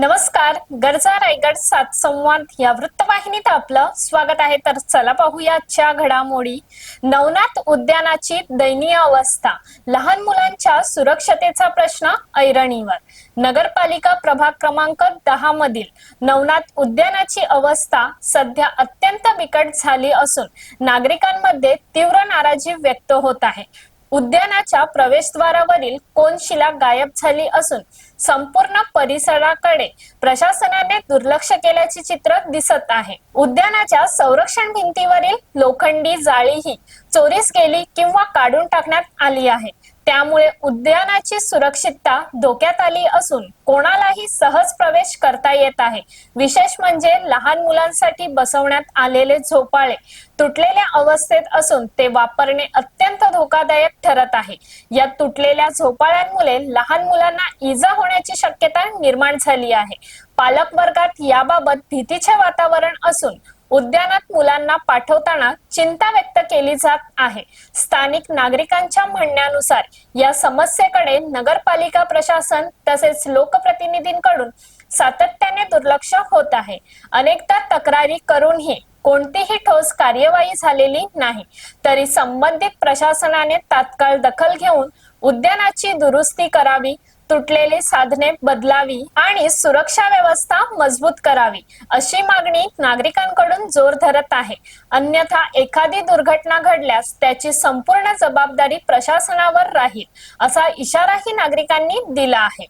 नमस्कार. गरजा रायगड सात संवाद या वृत्तवाहिनीत आपलं स्वागत आहे. तर चला पाहूया आजच्या घडामोडी. नवनाथ उद्यानाची दयनीय अवस्था, लहान मुलांच्या सुरक्षतेचा प्रश्न ऐरणीवर. नगरपालिका प्रभाग क्रमांक 10 मधील नवनाथ उद्यानाची अवस्था सध्या अत्यंत बिकट झाली असून नागरिकांमध्ये तीव्र नाराजी व्यक्त होत आहे. उद्यानाच्या प्रवेशद्वारावरील कोनशिला गायब झाली असून संपूर्ण परिसराकडे प्रशासनाने दुर्लक्ष केल्याचे चित्र दिसत आहे. उद्यानाच्या संरक्षण भिंतीवरील लोखंडी जाळीही चोरीस गेली किंवा काढून टाकण्यात आली आहे. त्यामुळे उद्यानाची सुरक्षितता धोक्यात आली असून कोणालाही सहज प्रवेश करता येत आहे. विशेष म्हणजे लहान मुलांसाठी बसवण्यात आलेले झोपाळे तुटलेल्या अवस्थेत असून ते वापरणे अत्यंत धोकादायक ठरत आहे. या तुटलेल्या झोपाळ्यांमुळे लहान मुलांना इजा होण्याची शक्यता निर्माण झाली आहे. पालक वर्गात याबाबत भीतीचे वातावरण असून उद्यानात मुलांना पाठवताना चिंता व्यक्त केली जात आहे. स्थानिक नागरिकांच्या म्हणण्यानुसार या समस्येकडे नगरपालिका प्रशासन तसेच लोकप्रतिनिधींकडून सातत्याने दुर्लक्ष होत आहे. अनेकदा तक्रारी करूनही कोणतीही ठोस कार्यवाही झालेली नाही. तरी संबंधित प्रशासनाने तात्काळ दखल घेऊन उद्यानाची दुरुस्ती करावी, तुटलेली साधने बदलावी आणि सुरक्षा व्यवस्था मजबूत करावी अशी मागणी नागरिकांकडून जोर धरत आहे. अन्यथा एखादी दुर्घटना घडल्यास त्याची संपूर्ण जबाबदारी प्रशासनावर राहील असा इशाराही नागरिकांनी दिला आहे.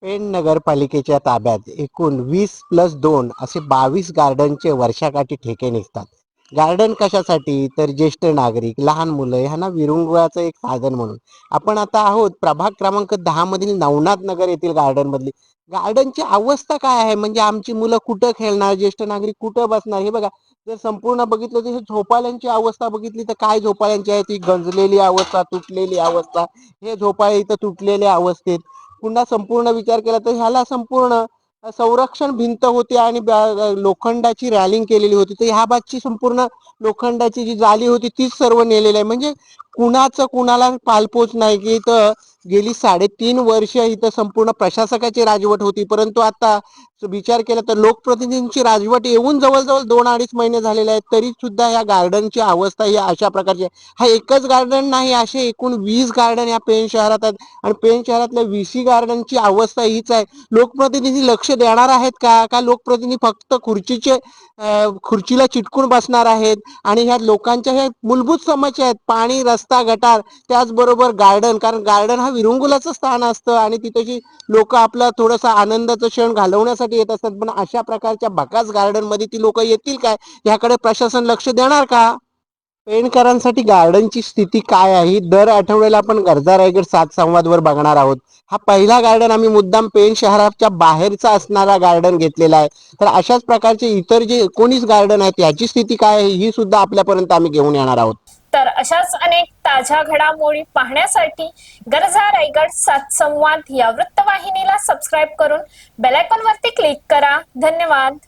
पेण नगरपालिकेच्या ताब्यात एकूण 20+2 असे 22 गार्डनचे वर्षाकाठी ठेके निघतात. गार्डन कशासाठी? तर ज्येष्ठ नागरिक, लहान मुलं ह्यांना विरंगुळ्याचं एक साधन म्हणून. आपण आता आहोत प्रभाग क्रमांक 10 मधील नवनाथ नगर येथील गार्डन मधली. गार्डनची अवस्था काय आहे म्हणजे आमची मुलं कुठं खेळणार, ज्येष्ठ नागरिक कुठं बसणार? हे बघा, जर संपूर्ण बघितलं तर झोपाळ्यांची अवस्था बघितली तर काय झोपाळ्यांची आहे ती गंजलेली अवस्था, तुटलेली अवस्था. हे झोपाळे इथं तुटलेल्या अवस्थेत. पुन्हा संपूर्ण विचार केला तर ह्याला संपूर्ण संरक्षण भिंत होती आणि लोखंडाची रॅलिंग केलेली होती. तर ह्या बाजूची संपूर्ण लोखंडाची जी जाली होती तीच सर्व नेलेली आहे. म्हणजे कुणाचं कुणाला पालपोच नाही की इथं गेली 3.5 वर्ष इथं संपूर्ण प्रशासकाची राजवट होती. परंतु आता विचार केला तर लोकप्रतिनिधींची राजवट येऊन जवळजवळ 2-2.5 महिने झालेले आहेत. तरी सुद्धा या गार्डनची अवस्था ही अशा प्रकारची आहे. हा एकच गार्डन नाही, असे एकूण 20 गार्डन या पेण शहरात आहेत आणि पेण शहरातल्या 20 गार्डनची अवस्था हीच आहे. लोकप्रतिनिधी लक्ष देणार आहेत का लोकप्रतिनिधी फक्त खुर्चीला चिटकून बसणार आहेत? आणि ह्या लोकांच्या ह्या मूलभूत समस्या आहेत, पाणी, रस्ता, गटार, त्याचबरोबर गार्डन. कारण गार्डन हा विरंगुळ्याचं स्थान असतं आणि तिथे लोक आपला थोडासा आनंदाचा क्षण घालवण्यासाठी येत असतात. पण अशा प्रकारच्या भकास गार्डन मध्ये ती लोक येतील काय? याकडे प्रशासन लक्ष देणार का? पेणकरांसाठी गार्डनची स्थिती काय आहे दर आठवड्याला आपण गरजा रायगड सात संवादवर बघणार आहोत. हा पहिला गार्डन आम्ही मुद्दाम पेण शहराच्या बाहेरचा असणारा गार्डन घेतलेला आहे. तर अशाच प्रकारचे इतर जे 19 गार्डन आहेत याची स्थिती काय आहे ही सुद्धा आपल्यापर्यंत आम्ही घेऊन येणार आहोत. तर अशाच अनेक ताज्या घडामोडी पाहण्यासाठी गरजा रायगड सात संवाद या वृत्तवाहिनीला सबस्क्राईब करून बेल आयकॉन वरती क्लिक करा. धन्यवाद.